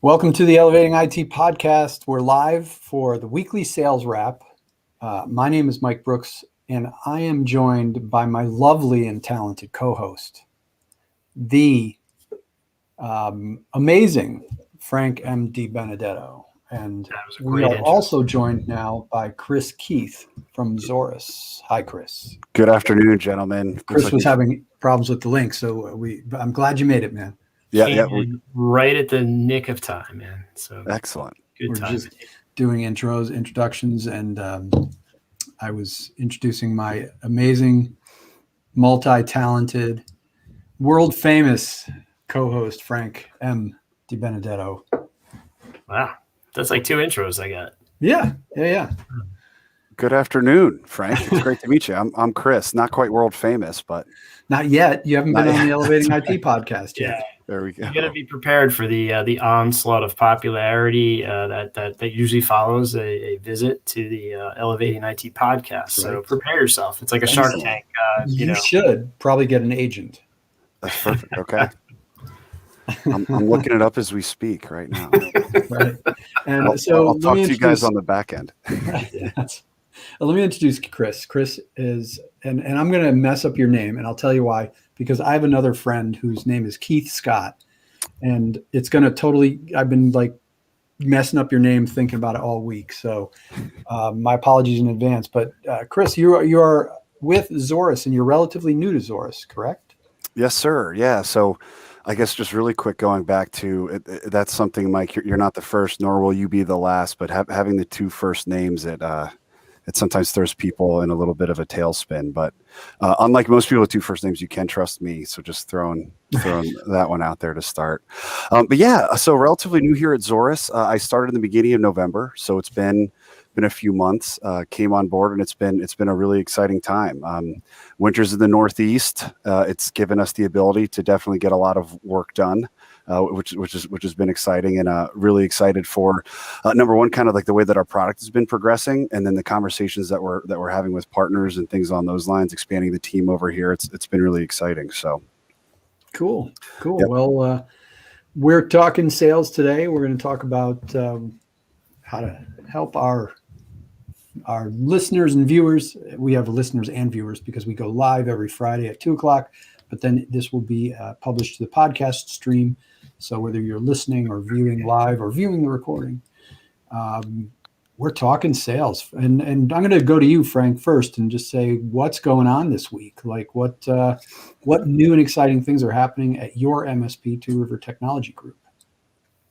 Welcome to the Elevating IT podcast. We're live for the weekly sales wrap. My name is Mike Brooks, and I am joined by my lovely and talented co-host, the amazing Frank M. DiBenedetto. And we are also joined now by Chris Keith from Zorus. Hi, Chris. Good afternoon, gentlemen. Chris was having problems with the link, so I'm glad you made it, man. Yeah, right at the nick of time, man. So excellent. We're just doing introductions, and I was introducing my amazing, multi-talented, world-famous co-host Frank M. DiBenedetto. Wow, that's like two intros I got. Yeah. Good afternoon, Frank. It's great to meet you. I'm Chris. Not quite world famous, but not yet. You haven't been on the Elevating IT podcast yet. Yeah. There we go. You got to be prepared for the onslaught of popularity that usually follows a visit to the Elevating IT podcast. Right. So prepare yourself. It's like a Shark Tank. You should probably get an agent. That's perfect. Okay. I'm looking it up as we speak right now. Right. And I'll talk to you guys on the back end. Let me introduce Chris. Chris is, and I'm going to mess up your name, and I'll tell you why. Because I have another friend whose name is Keith Scott, and it's going to I've been like messing up your name thinking about it all week. So my apologies in advance. But Chris, you are with Zorus, and you're relatively new to Zorus, correct? Yes, sir. Yeah. So I guess just really quick going back to that's something, Mike, you're not the first, nor will you be the last, but having the two first names it sometimes throws people in a little bit of a tailspin, but unlike most people with two first names, you can trust me. So just throwing that one out there to start. But yeah, so relatively new here at Zorus. I started in the beginning of November, so it's been a few months. Came on board, and it's been a really exciting time. Winters in the Northeast, it's given us the ability to definitely get a lot of work done. Which has been exciting, and really excited for number one, kind of like the way that our product has been progressing, and then the conversations that we're having with partners and things on those lines, expanding the team over here. It's been really exciting. So cool. Yep. Well, we're talking sales today. We're going to talk about how to help our listeners and viewers. We have listeners and viewers because we go live every Friday at 2:00. But then this will be published to the podcast stream. So whether you're listening or viewing live or viewing the recording, we're talking sales. And I'm going to go to you, Frank, first and just say what's going on this week. Like what new and exciting things are happening at your MSP, Two River Technology Group?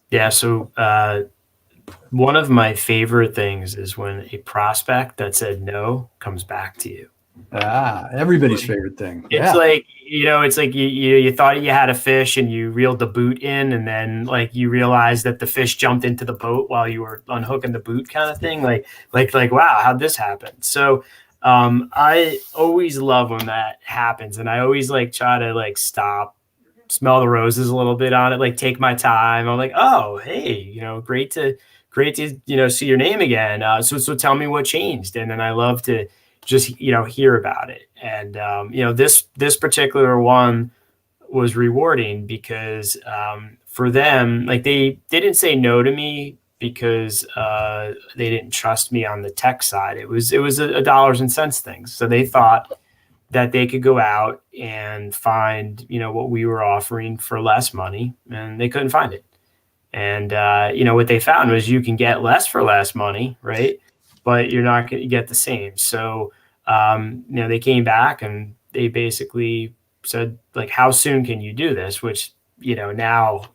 Yeah, so one of my favorite things is when a prospect that said no comes back to you. Everybody's favorite thing. It's like, it's like you thought you had a fish and you reeled the boot in, and then like you realized that the fish jumped into the boat while you were unhooking the boot, kind of thing. Like wow, how'd this happen? So I always love when that happens, and I always like try to like stop, smell the roses a little bit on it, like take my time. I'm like, oh, hey, great to see your name again. So tell me what changed, and then I love to just hear about it. And this particular one was rewarding because for them, like they didn't say no to me because they didn't trust me on the tech side. It was a dollars and cents thing. So they thought that they could go out and find what we were offering for less money, and they couldn't find it. And what they found was you can get less for less money, right? But you're not going to get the same. So, they came back and they basically said, like, how soon can you do this? Which, now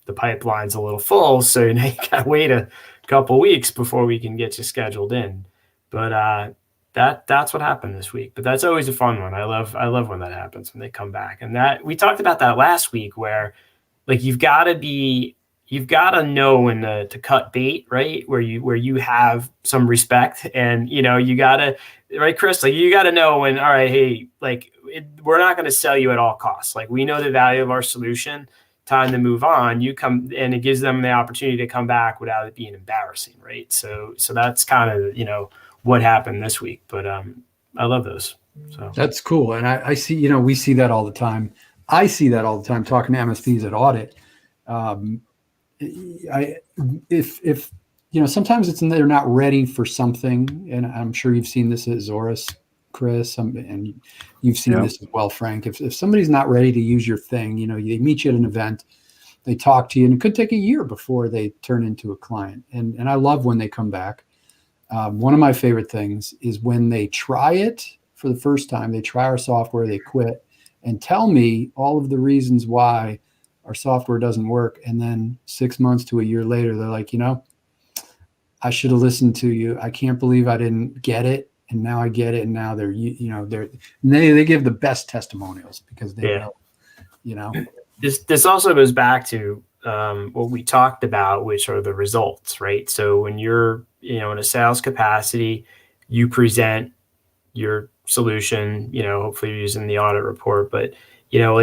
the pipeline's a little full. So you got to wait a couple weeks before we can get you scheduled in. But that's what happened this week. But that's always a fun one. I love when that happens, when they come back. And that we talked about that last week, where like you've got to know when to cut bait, right? Where you have some respect, and you got to, right, Chris, like you got to know when, all right, hey, like we're not going to sell you at all costs. Like we know the value of our solution, time to move on. You come, and it gives them the opportunity to come back without it being embarrassing, right? So that's kind of, what happened this week, but I love those. So that's cool. And I see, we see that all the time. I see that all the time talking to MSPs at audit. if sometimes they're not ready for something, and I'm sure you've seen this at Zorus, Chris, and you've seen this as well, Frank. If somebody's not ready to use your thing, they meet you at an event, they talk to you, and it could take a year before they turn into a client. And I love when they come back. One of my favorite things is when they try it for the first time, they try our software, they quit, and tell me all of the reasons why our software doesn't work. And then 6 months to a year later, they're like, I should have listened to you. I can't believe I didn't get it. And now I get it. And now they give the best testimonials because they know. This also goes back to what we talked about, which are the results, right? So when you're, in a sales capacity, you present your solution, hopefully you're using the audit report, but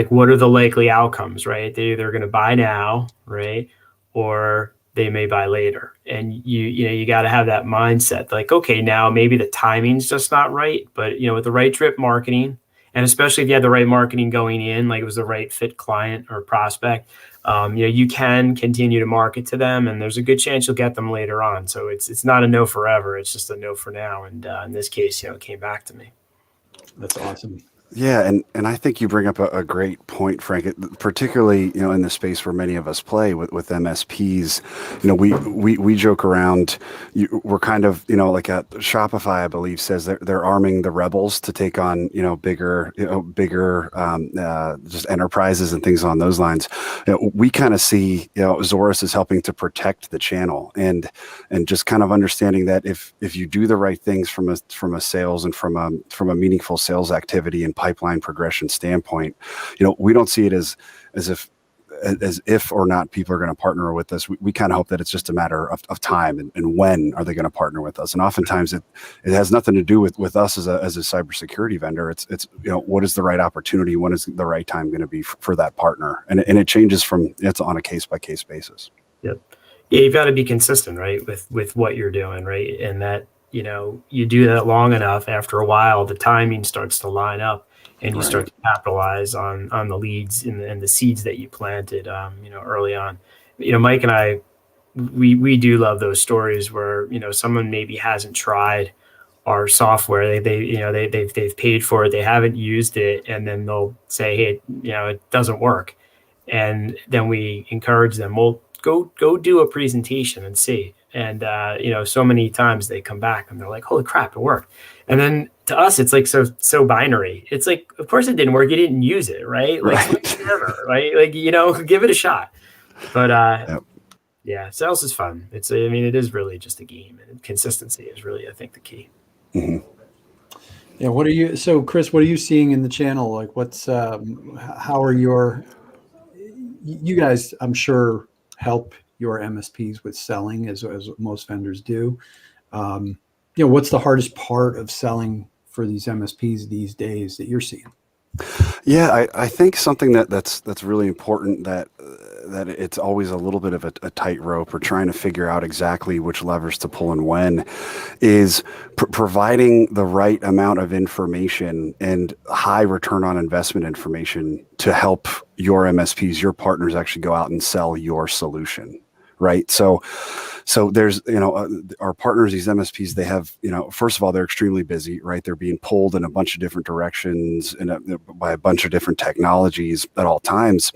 what are the likely outcomes, right? They're either going to buy now, right? Or they may buy later. And you got to have that mindset, like, okay, now maybe the timing's just not right, but with the right drip marketing, and especially if you had the right marketing going in, like it was the right fit client or prospect, you can continue to market to them, and there's a good chance you'll get them later on. So it's not a no forever; it's just a no for now. And in this case, it came back to me. That's awesome. Yeah, and I think you bring up a great point, Frank. Particularly, in the space where many of us play with MSPs. We joke around. We're kind of like Shopify, I believe, says they're arming the rebels to take on bigger just enterprises and things on those lines. We kind of see Zorus is helping to protect the channel and just kind of understanding that if you do the right things from a sales and from a meaningful sales activity and pipeline progression standpoint, we don't see it as if or not people are going to partner with us. We kind of hope that it's just a matter of time and when are they going to partner with us. And oftentimes it has nothing to do with us as a cybersecurity vendor. It's what is the right opportunity? When is the right time going to be for that partner? And it changes it's on a case by case basis. Yep. Yeah, you've got to be consistent, right, with what you're doing, right, and that you do that long enough. After a while, the timing starts to line up. And you start to capitalize on the leads and the seeds that you planted, early on. Mike and I, we do love those stories where someone maybe hasn't tried our software. They've paid for it, they haven't used it, and then they'll say, hey, it doesn't work, and then we encourage them. Well, go do a presentation and see. And so many times they come back and they're like, holy crap, it worked. And then to us, it's like so binary. It's like, of course it didn't work. You didn't use it, right? Like never, right? Like give it a shot. But sales is fun. It is really just a game, and consistency is really, I think, the key. Mm-hmm. Yeah. So Chris, what are you seeing in the channel? Like, how are you guys, I'm sure, help your MSPs with selling as most vendors do. What's the hardest part of selling for these MSPs these days that you're seeing? Yeah, I think something that's really important that it's always a little bit of a tightrope, or trying to figure out exactly which levers to pull and when, is providing the right amount of information and high return on investment information to help your MSPs, your partners, actually go out and sell your solution. Right. So there's, our partners, these MSPs, they have, first of all, they're extremely busy, right? They're being pulled in a bunch of different directions and by a bunch of different technologies at all times.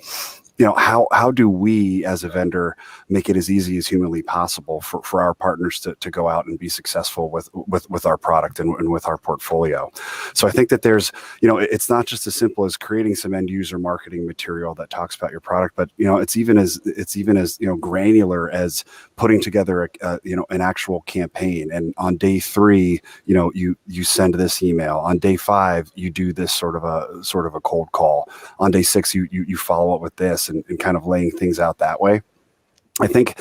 How do we as a vendor make it as easy as humanly possible for our partners to go out and be successful with our product and with our portfolio? So I think that there's, it's not just as simple as creating some end user marketing material that talks about your product, but it's even as granular as putting together an actual campaign. And on day 3, you send this email. On day 5, you do this sort of a cold call. On day 6, you follow up with this. And kind of laying things out that way. I think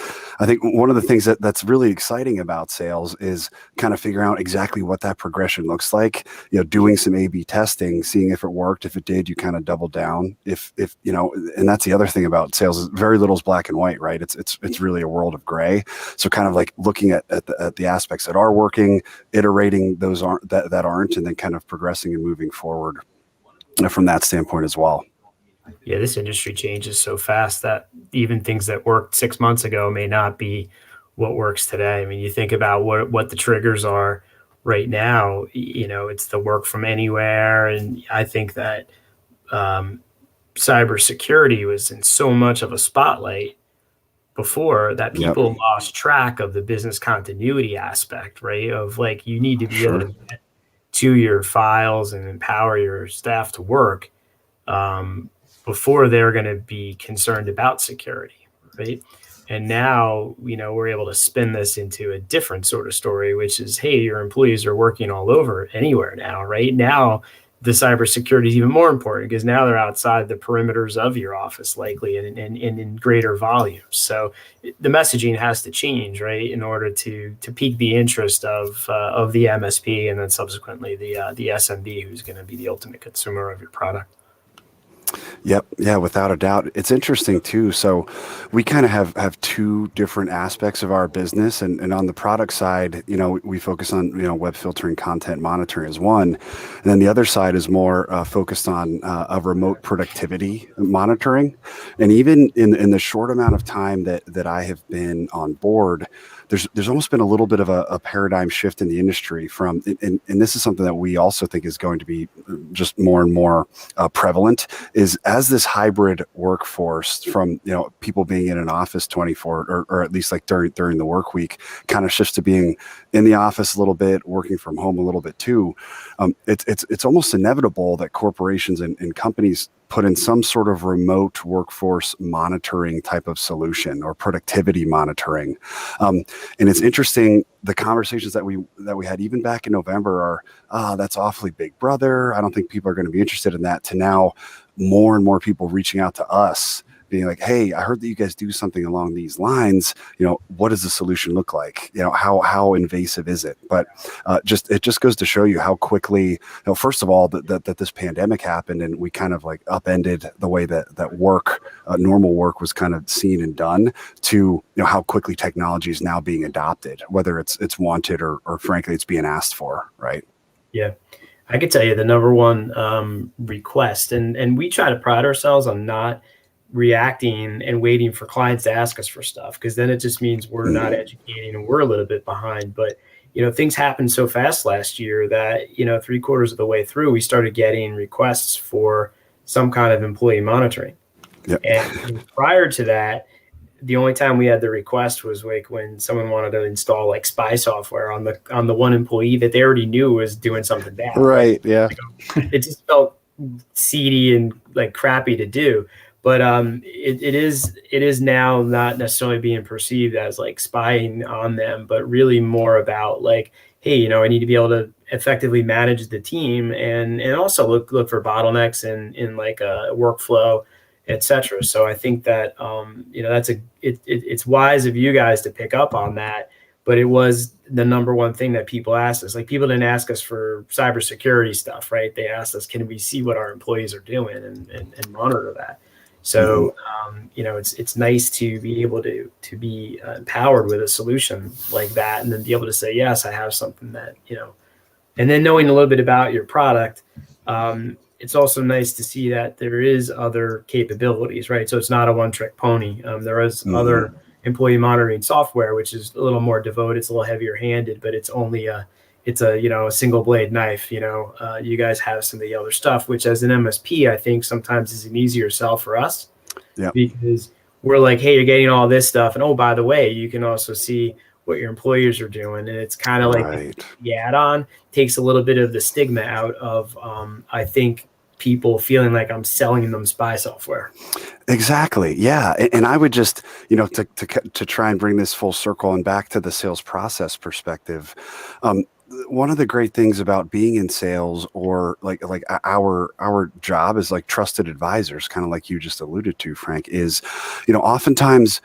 one of the things that's really exciting about sales is kind of figuring out exactly what that progression looks like. Doing some A/B testing, seeing if it worked. If it did, you kind of double down. If and that's the other thing about sales is very little is black and white, right? It's really a world of gray. So kind of like looking at the aspects that are working, iterating those that aren't, and then kind of progressing and moving forward from that standpoint as well. Yeah, this industry changes so fast that even things that worked 6 months ago may not be what works today. I mean, you think about what the triggers are right now. It's the work from anywhere, and I think that um, cybersecurity was in so much of a spotlight before that Yep. people lost track of the business continuity aspect, right? Of like you need to be able Sure. to get to your files and empower your staff to work um, before they're going to be concerned about security, right? And now, we're able to spin this into a different sort of story, which is, hey, your employees are working all over anywhere now, right? Now, the cybersecurity is even more important because now they're outside the perimeters of your office, likely, and in greater volumes. So the messaging has to change, right, in order to pique the interest of the MSP and then subsequently the SMB, who's going to be the ultimate consumer of your product. Yep. Yeah, without a doubt. It's interesting too. So we kind of have two different aspects of our business. And on the product side, we focus on, web filtering, content monitoring is one. And then the other side is more focused on a remote productivity monitoring. And even in the short amount of time that I have been on board, there's almost been a little bit of a paradigm shift in the industry from, and this is something that we also think is going to be just more and more prevalent, is as this hybrid workforce from, people being in an office 24 or at least like during the work week kind of shifts to being in the office a little bit, working from home a little bit too. It's almost inevitable that corporations and companies put in some sort of remote workforce monitoring type of solution or productivity monitoring. And it's interesting, the conversations that we had even back in November are, that's awfully big brother. I don't think people are going to be interested in that, to now more and more people reaching out to us being like, hey, I heard that you guys do something along these lines. What does the solution look like? How invasive is it? But it just goes to show you how quickly, first of all, that this pandemic happened and we kind of like upended the way that normal work was kind of seen and done, to how quickly technology is now being adopted, whether it's wanted or frankly it's being asked for, right? Yeah. I could tell you the number one request, and we try to pride ourselves on not reacting and waiting for clients to ask us for stuff, because then it just means we're not educating and we're a little bit behind. But things happened so fast last year that 3/4 of the way through, we started getting requests for some kind of employee monitoring. Yep. And prior to that, the only time we had the request was like when someone wanted to install like spy software on the one employee that they already knew was doing something bad. Right. Yeah. It just felt seedy and like crappy to do. But it is now not necessarily being perceived as like spying on them, but really more about like, hey, I need to be able to effectively manage the team and also look for bottlenecks in like a workflow, etc. So I think that it's wise of you guys to pick up on that. But it was the number one thing that people asked us. Like, people didn't ask us for cybersecurity stuff, right? They asked us, can we see what our employees are doing and monitor that? So, it's nice to be able to be empowered with a solution like that, and then be able to say, yes, I have something that, and then knowing a little bit about your product. It's also nice to see that there is other capabilities, right? So it's not a one-trick pony. There is other employee monitoring software, which is a little more devoted. It's a little heavier handed, but it's only a single blade knife. You guys have some of the other stuff, which as an MSP, I think sometimes is an easier sell for us. Yeah. Because we're like, hey, you're getting all this stuff. And oh, by the way, you can also see what your employers are doing. And it's kind of like the add-on takes a little bit of the stigma out of, I think, people feeling like I'm selling them spy software. Exactly. Yeah. And I would just, to try and bring this full circle and back to the sales process perspective. One of the great things about being in sales, or like our job is like trusted advisors, kind of like you just alluded to, Frank, is, oftentimes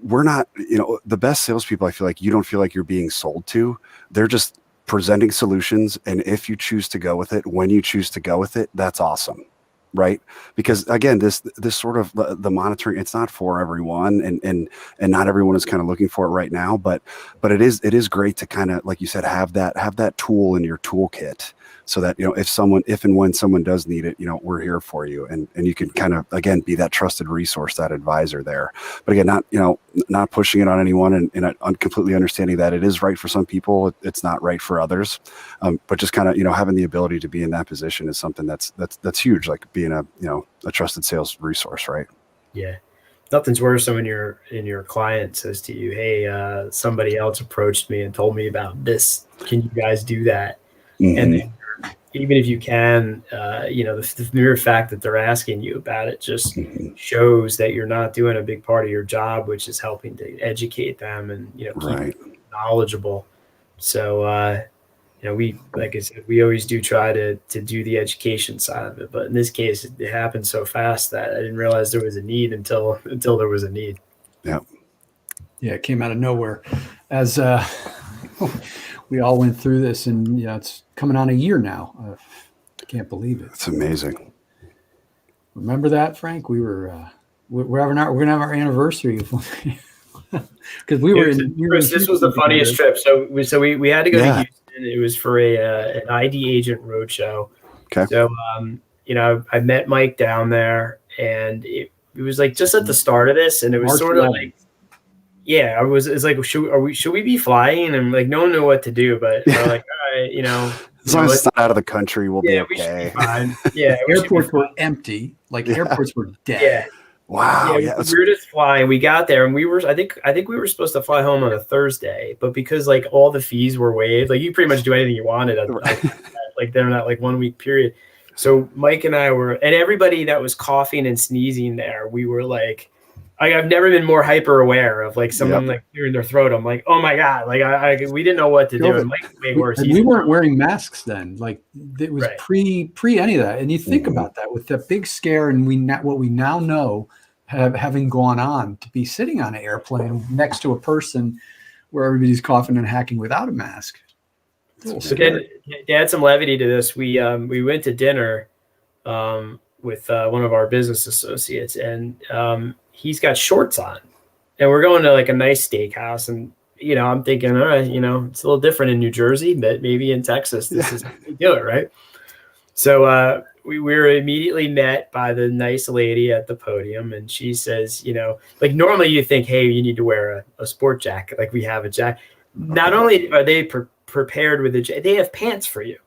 we're not, the best salespeople, I feel like you don't feel like you're being sold to. They're just presenting solutions. And if you choose to go with it, when you choose to go with it, that's awesome. Right. Because again, this sort of the monitoring, it's not for everyone, and not everyone is kind of looking for it right now. But it is great to kind of, like you said, have that tool in your toolkit so that, if and when someone does need it, we're here for you, and you can kind of, again, be that trusted resource, that advisor there. But again, not pushing it on anyone, and completely understanding that it is right for some people, it's not right for others. But just kind of, having the ability to be in that position is something that's huge, like being a trusted sales resource, right? Yeah. Nothing's worse than when your client says to you, hey, somebody else approached me and told me about this. Can you guys do that? Mm-hmm. And then, even if you can, the mere fact that they're asking you about it just shows that you're not doing a big part of your job, which is helping to educate them and, keep Right. them knowledgeable. So, we, like I said, we always do try to do the education side of it. But in this case, it happened so fast that I didn't realize there was a need until there was a need. Yeah. Yeah, it came out of nowhere. As we all went through this, and it's coming on a year now. I can't believe it. It's amazing. Remember that, Frank? We were we're gonna have our anniversary because we were in. Chris, this was the funniest trip. So we had to go to Houston. It was for an ID agent roadshow. Okay. So I met Mike down there, and it was like just at the start of this, and it was March sort of 11th. like, yeah, it's like, should we be flying? And like, no one knew what to do, but we're like, all right, as long as it's not out of the country, we'll be okay. We should be fine. Yeah, airports were empty. Like airports were dead. Yeah. Wow. Yeah, we were just flying. We got there, and I think we were supposed to fly home on a Thursday, but because like all the fees were waived, like you pretty much do anything you wanted like during that like 1 week period. So Mike and I were, and everybody that was coughing and sneezing there, we were like, I've never been more hyper aware of like someone like clearing their throat. I'm like, oh my God, like we didn't know what to do. And Mike way worse. We weren't wearing masks then. Like it was pre any of that. And you think about that with the big scare, and what we now know, having gone on, to be sitting on an airplane next to a person where everybody's coughing and hacking without a mask. So then to add some levity to this, we went to dinner with one of our business associates, and he's got shorts on, and we're going to like a nice steakhouse, and I'm thinking, all right, it's a little different in New Jersey, but maybe in Texas this is how we do it, right? So we were immediately met by the nice lady at the podium, and she says, like normally you think, hey, you need to wear a sport jacket, like we have a jacket. Not only are they prepared with they have pants for you.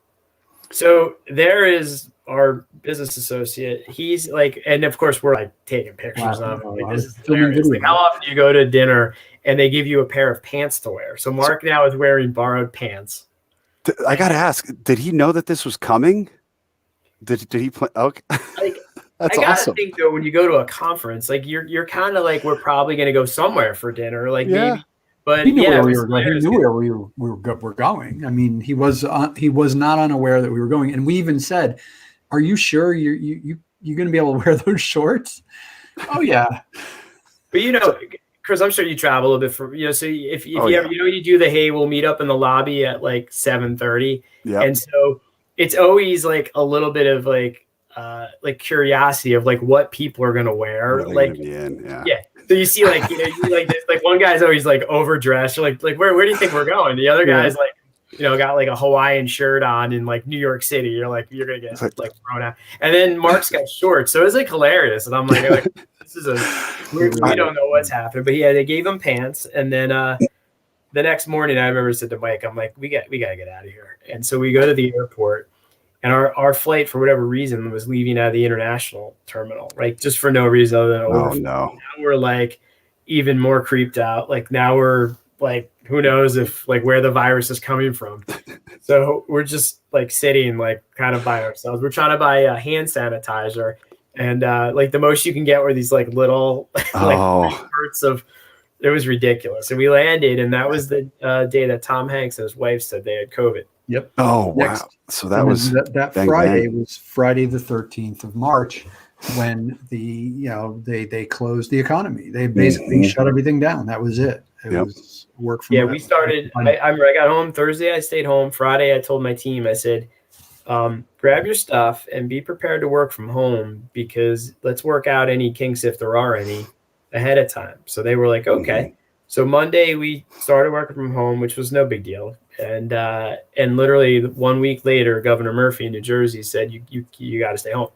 So there is our business associate. He's like, and of course we're like taking pictures of him. Like, this is hilarious. Like, how often do you go to dinner and they give you a pair of pants to wear? So Mark now is wearing borrowed pants. I got to ask, did he know that this was coming? Did he play? Okay. Like, That's I gotta awesome. think though, when you go to a conference, like you're kind of like, we're probably going to go somewhere for dinner. Like maybe. But he knew where we were going. He knew where we were going. I mean, he was not unaware that we were going. And we even said, "Are you sure you're going to be able to wear those shorts?" Oh yeah. But Chris, I'm sure you travel a bit for So if you ever you do the hey, we'll meet up in the lobby at like 7:30, and so it's always like a little bit of like curiosity of like what people are going to wear. Like yeah. So you see, like, like one guy's always like overdressed. You're like where do you think we're going? The other guy's like, got like a Hawaiian shirt on in like New York City. You're like, you're gonna get like thrown out. And then Mark's got shorts, so it's like hilarious. And I'm like this is we don't know what's happening. But they gave him pants, and then the next morning I remember said to Mike, I'm like, we gotta get out of here. And so we go to the airport. And our flight, for whatever reason, was leaving out of the international terminal, right? Just for no reason other than overflight. No. Now we're like even more creeped out. Like now we're like, who knows if like where the virus is coming from. So we're just like sitting like kind of by ourselves. We're trying to buy a hand sanitizer, and like the most you can get were these like little parts of. It was ridiculous. And we landed, and that was the day that Tom Hanks and his wife said they had COVID. Yep. Oh, wow. So that was that Friday was Friday the 13th of March, when they closed the economy. They basically shut everything down. That was it. It was work from home. We started. I got home Thursday. I stayed home. Friday, I told my team, I said, grab your stuff and be prepared to work from home, because let's work out any kinks, if there are any, ahead of time. So they were like, okay. So Monday we started working from home, which was no big deal. And literally 1 week later, Governor Murphy in New Jersey said, you got to stay home.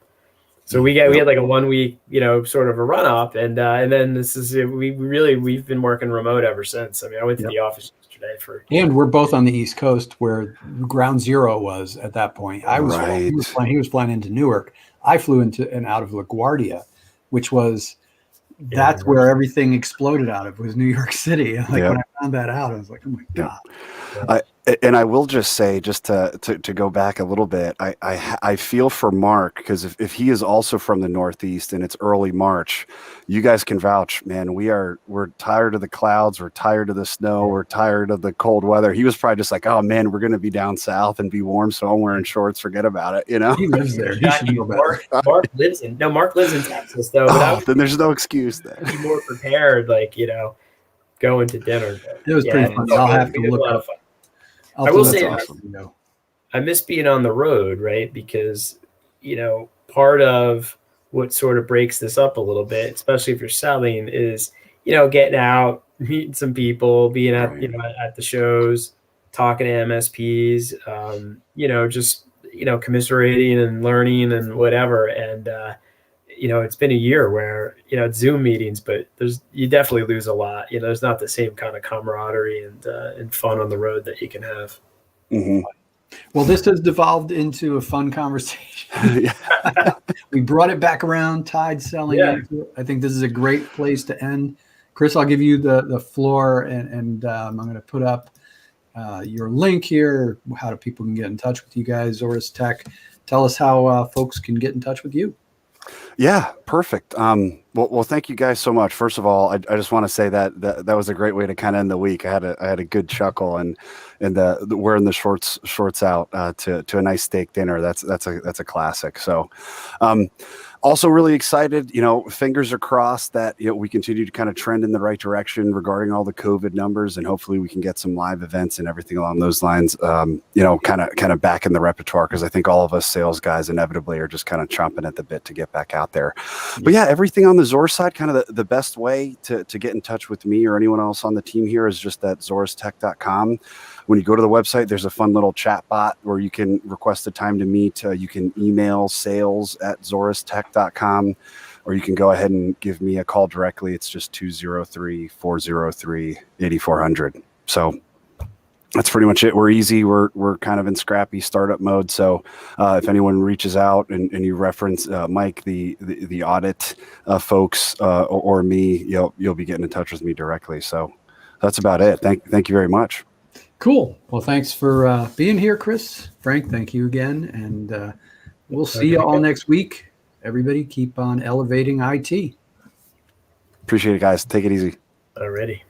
So we had like a 1 week, sort of a run up, and then we've been working remote ever since. I mean, I went to the office yesterday and we're both on the East Coast where ground zero was at that point. He was flying into Newark. I flew into and out of LaGuardia, which was that's where everything exploded out of was New York City. Like when I found that out, I was like, oh my God. And I will just say, just to go back a little bit, I feel for Mark, because if he is also from the Northeast and it's early March, you guys can vouch, man. We're tired of the clouds, we're tired of the snow, we're tired of the cold weather. He was probably just like, oh man, we're going to be down south and be warm, so I'm wearing shorts. Forget about it. He lives there. He should know better. Mark lives in Texas though. But then there's no excuse there. Be more prepared, going to dinner. It was pretty funny. I'll have to look up. I will say, I miss being on the road, right? Because, part of what sort of breaks this up a little bit, especially if you're selling, is, getting out, meeting some people, being at, at the shows, talking to MSPs, just, commiserating and learning and whatever. And, it's been a year where, it's Zoom meetings, but you definitely lose a lot. There's not the same kind of camaraderie and fun on the road that you can have. Mm-hmm. Well, this has devolved into a fun conversation. We brought it back around, tied selling. Yeah. I think this is a great place to end. Chris, I'll give you the floor, and I'm going to put up your link here, how do people can get in touch with you guys, Zorus Tech. Tell us how folks can get in touch with you. Yeah, perfect. Well, thank you guys so much. First of all, I just want to say that was a great way to kind of end the week. I had a good chuckle and wearing the shorts out to a nice steak dinner. That's a classic. So, also really excited. Fingers are crossed that we continue to kind of trend in the right direction regarding all the COVID numbers, and hopefully we can get some live events and everything along those lines. Kind of back in the repertoire, because I think all of us sales guys inevitably are just kind of chomping at the bit to get back out there. But yeah, everything on the Zorus side, kind of the best way to get in touch with me or anyone else on the team here is just at zorustech.com. When you go to the website, there's a fun little chat bot where you can request a time to meet. You can email sales@zorustech.com, or you can go ahead and give me a call directly. It's just 203-403-8400. So that's pretty much it. We're easy. We're kind of in scrappy startup mode. So if anyone reaches out and you reference Mike, the audit folks, or me, you'll be getting in touch with me directly. So that's about it. Thank you very much. Cool. Well, thanks for being here, Chris. Frank, thank you again. And we'll see you all next week. Everybody keep on elevating IT. Appreciate it, guys. Take it easy. Already.